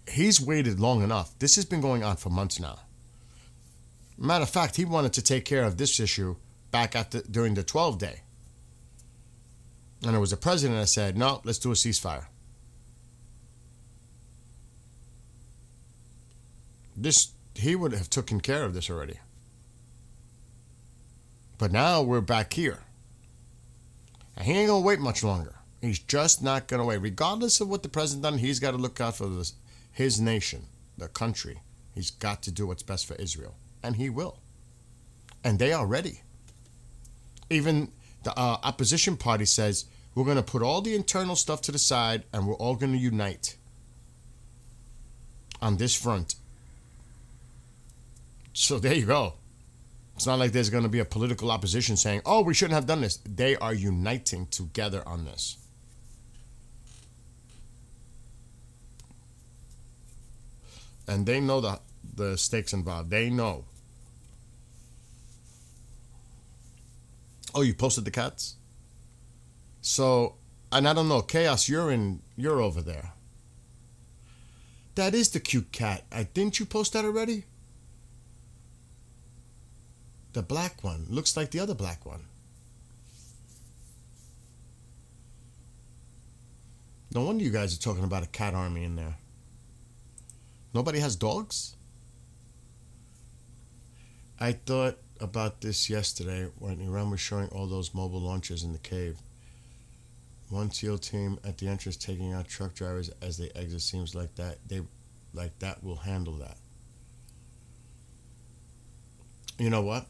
He's waited long enough. This has been going on for months now. Matter of fact, he wanted to take care of this issue back during the 12-day. And it was the president that said, no, let's do a ceasefire. This he would have taken care of this already. But now we're back here. And he ain't gonna wait much longer. He's just not gonna wait. Regardless of what the president done, he's got to look out for his nation, the country. He's got to do what's best for Israel, and he will. And they are ready. Even the opposition party says, we're going to put all the internal stuff to the side and we're all going to unite on this front. So there you go. It's not like there's going to be a political opposition saying, oh, we shouldn't have done this. They are uniting together on this. And they know the stakes involved. They know. Oh, you posted the cats? So, and I don't know, Chaos, you're over there. That is the cute cat. Didn't you post that already? The black one. Looks like the other black one. No wonder you guys are talking about a cat army in there. Nobody has dogs? I thought about this yesterday when Iran was showing all those mobile launchers in the cave. One SEAL team at the entrance taking out truck drivers as they exit. Seems like that will handle that. You know what?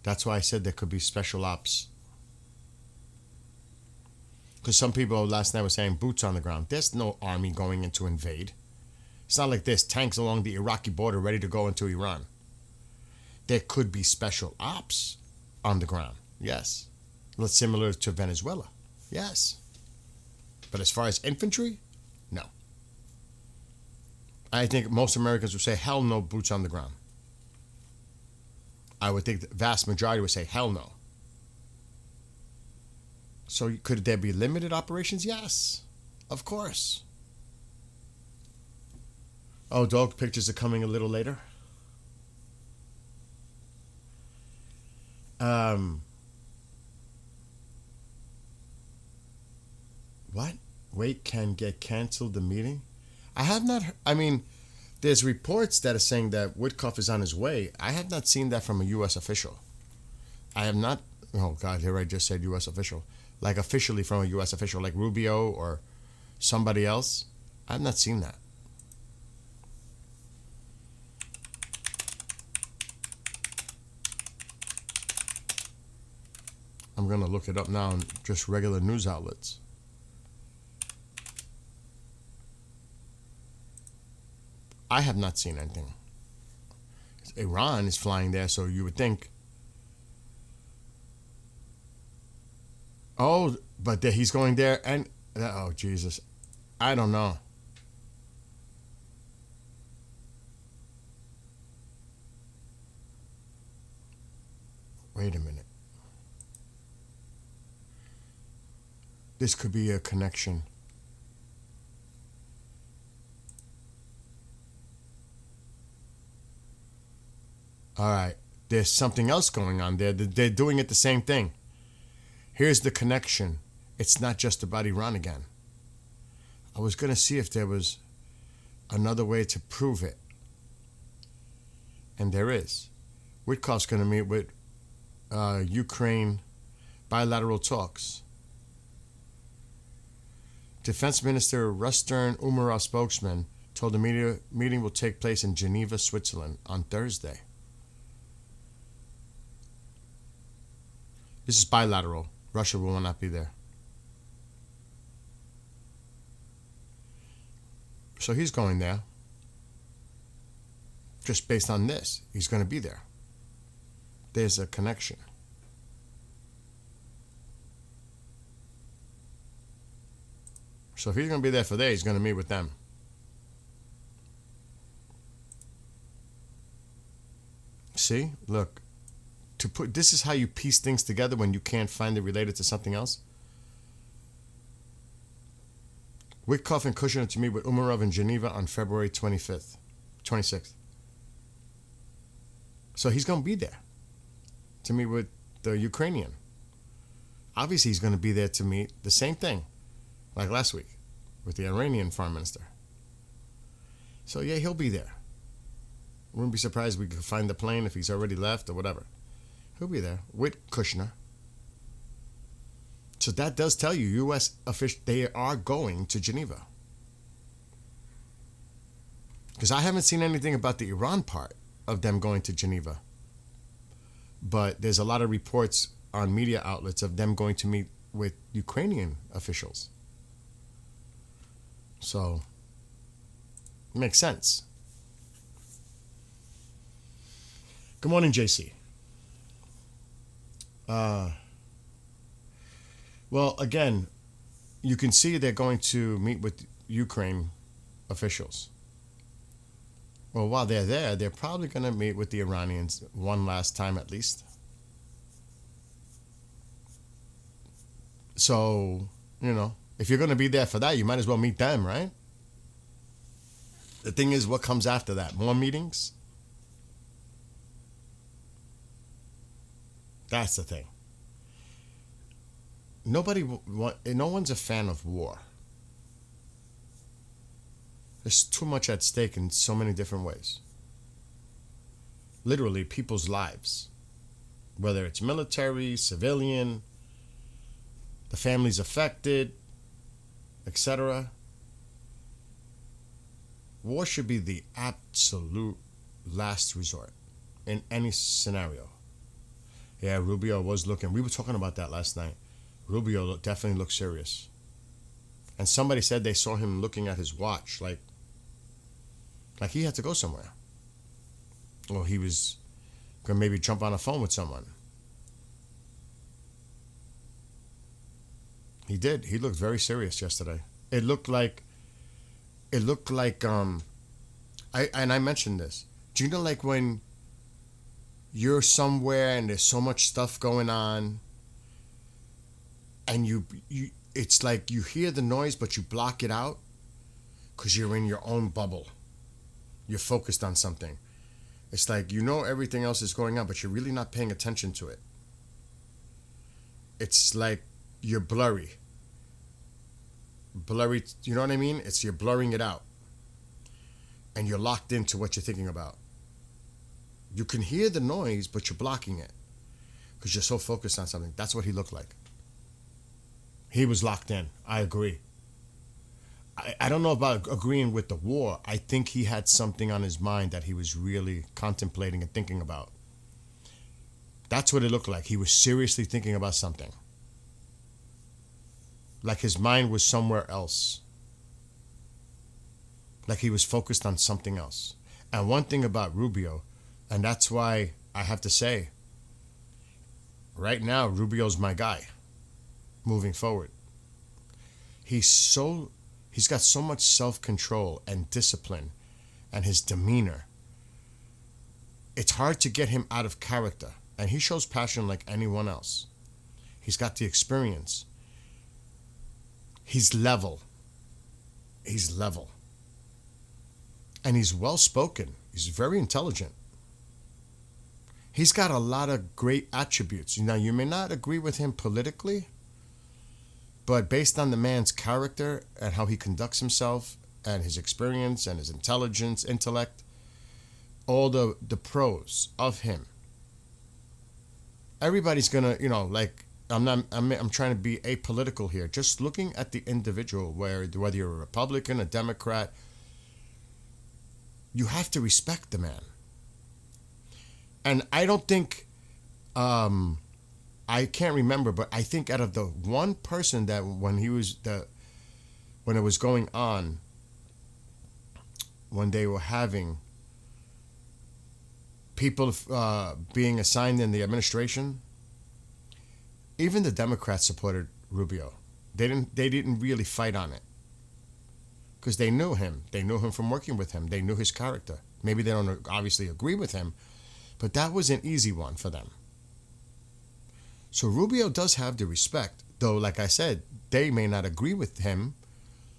That's why I said there could be special ops. Because some people last night were saying boots on the ground. There's no army going in to invade. It's not like there's tanks along the Iraqi border ready to go into Iran. There could be special ops on the ground. Yes. Similar to Venezuela. Yes. But as far as infantry, no. I think most Americans would say, hell no, boots on the ground. I would think the vast majority would say, hell no. So could there be limited operations? Yes, of course. Oh, dog pictures are coming a little later. What? Wait, can get canceled the meeting? I have not. I mean, there's reports that are saying that Witkoff is on his way. I have not seen that from a U.S. official. I have not. Oh God, here I just said U.S. official. Like officially from a U.S. official, like Rubio or somebody else. I have not seen that. I'm going to look it up now in just regular news outlets. I have not seen anything. Iran is flying there, so you would think. Oh, but he's going there and... Oh, Jesus. I don't know. Wait a minute. This could be a connection. All right. There's something else going on there. They're doing it the same thing. Here's the connection. It's not just about Iran again. I was going to see if there was another way to prove it. And there is. Witkoff's going to meet with Ukraine bilateral talks. Defense Minister Rustem Umerov spokesman told the meeting will take place in Geneva, Switzerland on Thursday. This is bilateral. Russia will not be there. So he's going there. Just based on this, he's going to be there. There's a connection. So if he's going to be there for there, he's going to meet with them. See? Look. This is how you piece things together when you can't find it related to something else. Witkoff and Kushner to meet with Umerov in Geneva on February 26th. So he's going to be there to meet with the Ukrainian. Obviously, he's going to be there to meet the same thing like last week with the Iranian foreign minister. So yeah, he'll be there. Wouldn't be surprised we could find the plane if he's already left or whatever. He'll be there with Kushner. So that does tell you U.S. officials, they are going to Geneva. Because I haven't seen anything about the Iran part of them going to Geneva. But there's a lot of reports on media outlets of them going to meet with Ukrainian officials. So, it makes sense. Good morning, JC. Well, again, you can see they're going to meet with Ukraine officials. Well, while they're there, they're probably going to meet with the Iranians one last time at least. So, if you're going to be there for that, you might as well meet them, right? The thing is, what comes after that? More meetings? That's the thing. No one's a fan of war. There's too much at stake in so many different ways. Literally, people's lives. Whether it's military, civilian, the families affected, etc. War should be the absolute last resort in any scenario. Yeah, Rubio was looking. We were talking about that last night. Rubio definitely looked serious. And somebody said they saw him looking at his watch like he had to go somewhere. Or he was going to maybe jump on a phone with someone. He did. He looked very serious yesterday. It looked like I mentioned this. Do you know, like, when you're somewhere and there's so much stuff going on and you it's like you hear the noise but you block it out because you're in your own bubble. You're focused on something. It's like everything else is going on but you're really not paying attention to it. It's like you're blurry, you know what I mean? You're blurring it out and you're locked into what you're thinking about. You can hear the noise but you're blocking it because you're so focused on something. That's what he looked like. He was locked in. I agree. I don't know about agreeing with the war. I think he had something on his mind that he was really contemplating and thinking about. That's what it looked like. He was seriously thinking about something. Like his mind was somewhere else. Like he was focused on something else. And one thing about Rubio, and that's why I have to say, right now, Rubio's my guy moving forward. He's got so much self-control and discipline and his demeanor. It's hard to get him out of character. And he shows passion like anyone else. He's got the experience. He's level. And he's well-spoken. He's very intelligent. He's got a lot of great attributes. Now, you may not agree with him politically, but based on the man's character and how he conducts himself and his experience and his intelligence, intellect, all the pros of him, everybody's gonna, I'm trying to be apolitical here. Just looking at the individual, whether you're a Republican, a Democrat, you have to respect the man. And I don't think, I can't remember, but I think out of the one person that when it was going on, when they were having people being assigned in the administration, even the Democrats supported Rubio. They didn't really fight on it because they knew him. They knew him from working with him. They knew his character. Maybe they don't obviously agree with him, but that was an easy one for them. So Rubio does have the respect, though, like I said, they may not agree with him,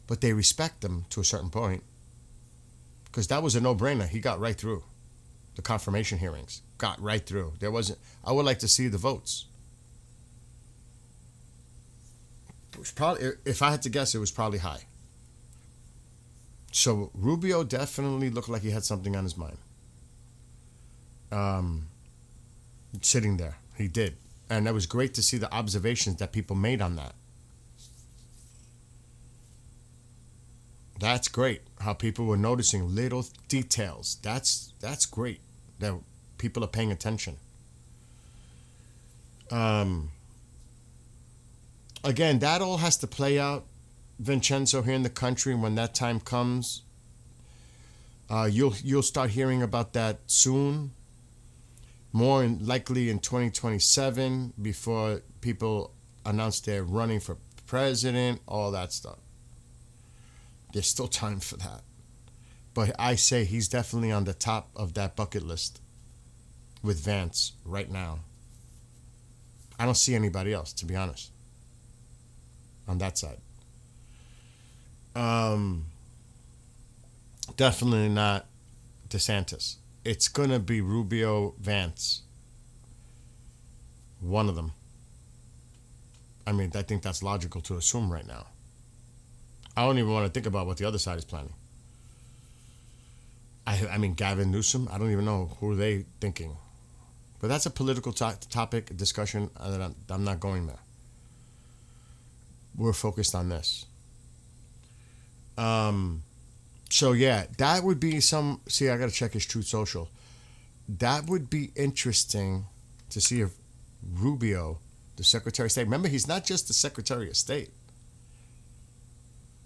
but they respect him to a certain point because that was a no-brainer. He got right through. The confirmation hearings got right through. I would like to see the votes. It was probably, if I had to guess, it was probably high. So Rubio definitely looked like he had something on his mind. Um, Sitting there, he did, and it was great to see the observations that people made on that. That's great. How people were noticing little details. That's great. That people are paying attention. Um, Again, that all has to play out, Vincenzo, here in the country. When that time comes, you'll start hearing about that soon. Likely in 2027, before people announce they're running for president, all that stuff. There's still time for that. But I say he's definitely on the top of that bucket list with Vance right now. I don't see anybody else, to be honest, on that side. Definitely not DeSantis. It's going to be Rubio, Vance. One of them. I mean, I think that's logical to assume right now. I don't even want to think about what the other side is planning. I mean, Gavin Newsom, I don't even know who they thinking. But that's a political topic, discussion, and I'm not going there. We're focused on this. So yeah, that would be some. See, I gotta check his Truth Social. That would be interesting to see if Rubio, the Secretary of State. Remember, he's not just the Secretary of State.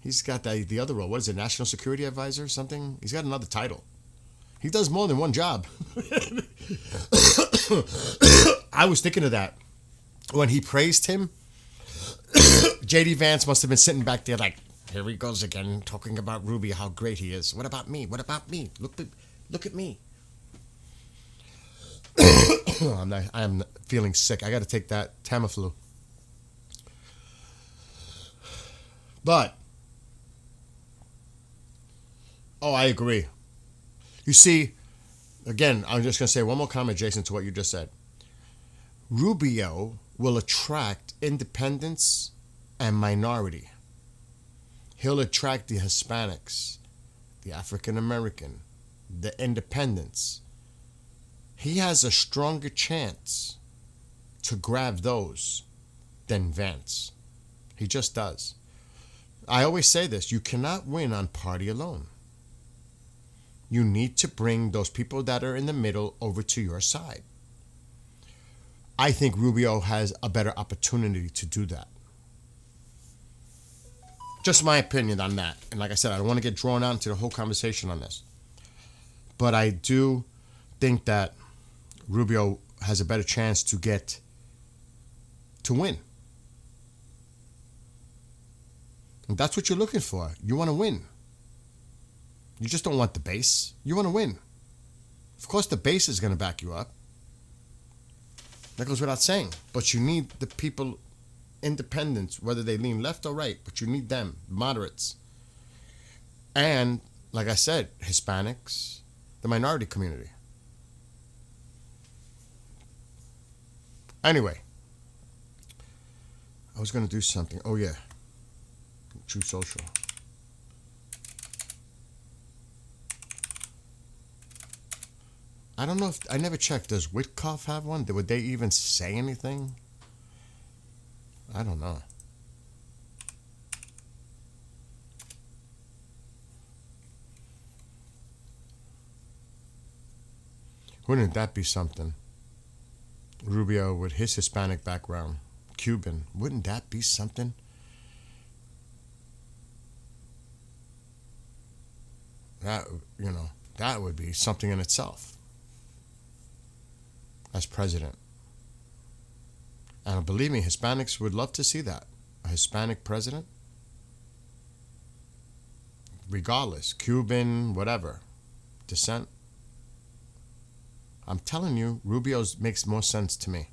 He's got the other role. What is it? National Security Advisor or something? He's got another title. He does more than one job. I was thinking of that when he praised him. J.D. Vance must have been sitting back there like, here he goes again, talking about Rubio, how great he is. What about me? What about me? Look at me. I'm feeling sick. I got to take that Tamiflu. But, I agree. You see, again, I'm just going to say one more comment, Jason, to what you just said. Rubio will attract independents and minority. He'll attract the Hispanics, the African American, the independents. He has a stronger chance to grab those than Vance. He just does. I always say this, you cannot win on party alone. You need to bring those people that are in the middle over to your side. I think Rubio has a better opportunity to do that. Just my opinion on that. And like I said, I don't want to get drawn out into the whole conversation on this. But I do think that Rubio has a better chance to win. And that's what you're looking for. You want to win. You just don't want the base. You want to win. Of course, the base is going to back you up. That goes without saying. But you need the people, independents, whether they lean left or right, but you need them, moderates. And, like I said, Hispanics, the minority community. Anyway, I was going to do something. Oh, yeah. True Social. I don't know if, I never checked. Does Witkoff have one? Would they even say anything? I don't know. Wouldn't that be something? Rubio with his Hispanic background, Cuban. Wouldn't that be something? That, that would be something in itself. As president. And believe me, Hispanics would love to see that. A Hispanic president. Regardless, Cuban, whatever, descent. I'm telling you, Rubio's makes more sense to me.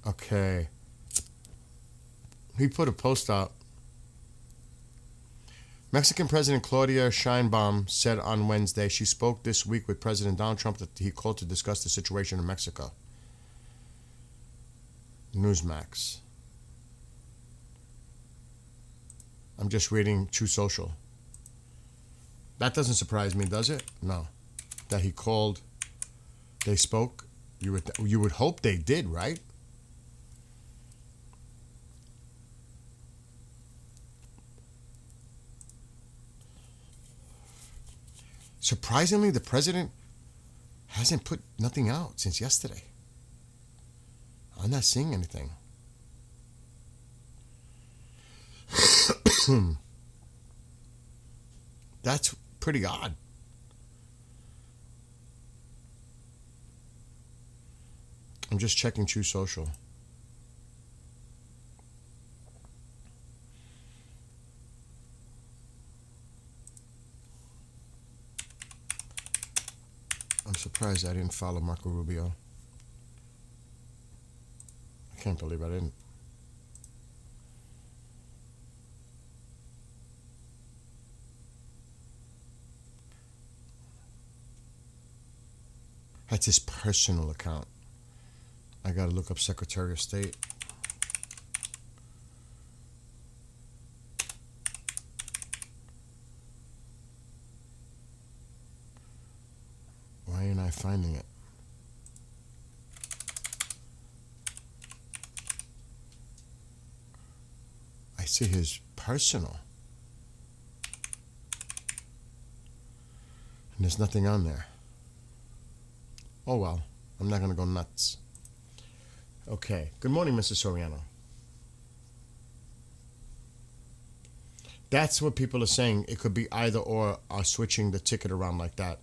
Okay. He put a post out. Mexican President Claudia Sheinbaum said on Wednesday she spoke this week with President Donald Trump that he called to discuss the situation in Mexico. Newsmax. I'm just reading True Social. That doesn't surprise me, does it? No. That he called, they spoke. You would hope they did, right? Surprisingly, the president hasn't put nothing out since yesterday. I'm not seeing anything. That's pretty odd. I'm just checking True Social. I'm surprised I didn't follow Marco Rubio. I can't believe I didn't. That's his personal account. I gotta look up Secretary of State. Why ain't I finding it? I see his personal. And there's nothing on there. Oh well, I'm not gonna go nuts. Okay. Good morning, Mrs. Soriano. That's what people are saying. It could be either or are switching the ticket around like that.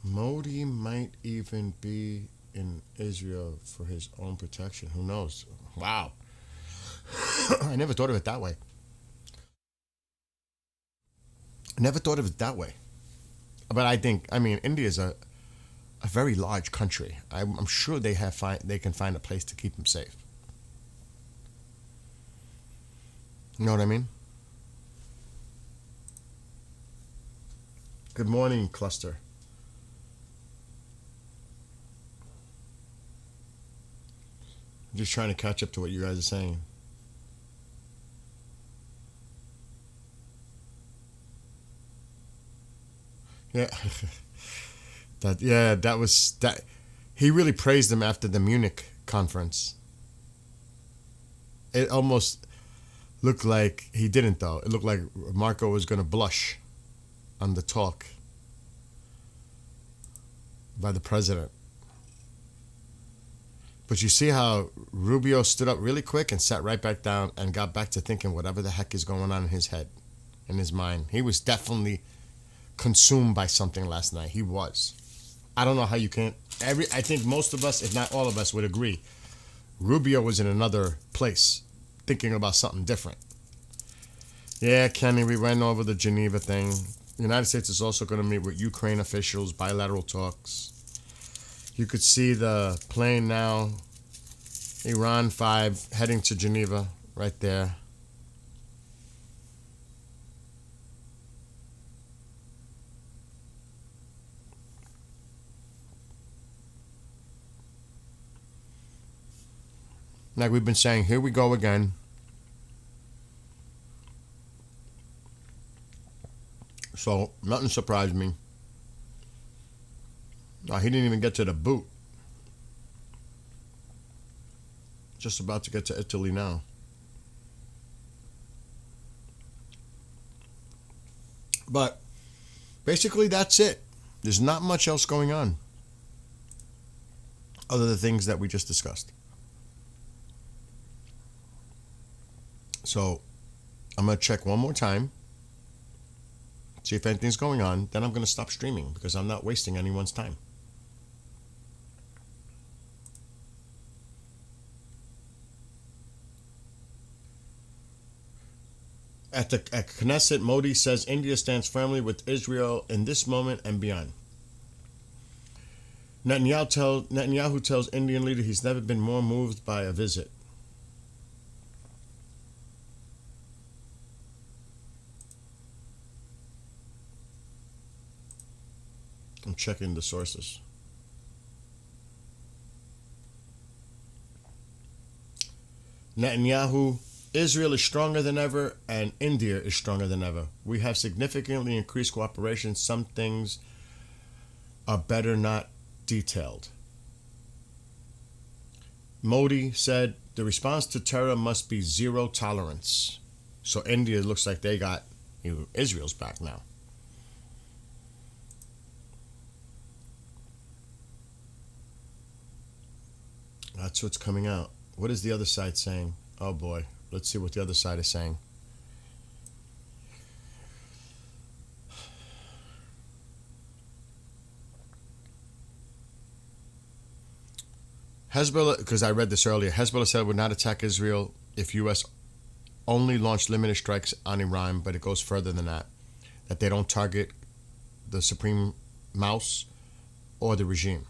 Modi might even be in Israel for his own protection. Who knows? Wow. I never thought of it that way. Never thought of it that way. But I mean, India is a very large country. I'm sure they can find a place to keep him safe. You know what I mean? Good morning, Cluster. I'm just trying to catch up to what you guys are saying. Yeah. that was that. He really praised him after the Munich conference. It almost looked like he didn't, though. It looked like Marco was going to blush on the talk by the president. But you see how Rubio stood up really quick and sat right back down and got back to thinking whatever the heck is going on in his head, in his mind. He was definitely consumed by something last night. He was. I don't know how you can't. I think most of us, if not all of us, would agree. Rubio was in another place, thinking about something different. Yeah, Kenny, we went over the Geneva thing. The United States is also going to meet with Ukraine officials, bilateral talks. You could see the plane now, Iran 5, heading to Geneva, right there. Like we've been saying, here we go again. So, nothing surprised me. He didn't even get to the boot. Just about to get to Italy now. But, basically that's it. There's not much else going on. Other than the things that we just discussed. So, I'm going to check one more time. See if anything's going on. Then I'm going to stop streaming because I'm not wasting anyone's time. At Knesset, Modi says India stands firmly with Israel in this moment and beyond. Netanyahu tells Indian leader he's never been more moved by a visit. I'm checking the sources. Netanyahu, Israel is stronger than ever and India is stronger than ever. We have significantly increased cooperation. Some things are better not detailed. Modi said the response to terror must be zero tolerance. So India looks like they got Israel's back now. That's what's coming out. What is the other side saying? Oh boy, let's see what the other side is saying. Hezbollah, because I read this earlier, Hezbollah said it would not attack Israel if U.S. only launched limited strikes on Iran, but it goes further than that. That they don't target the Supreme Mouse or the regime.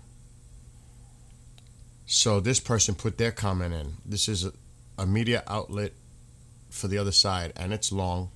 So this person put their comment in. This is a media outlet for the other side, and it's long.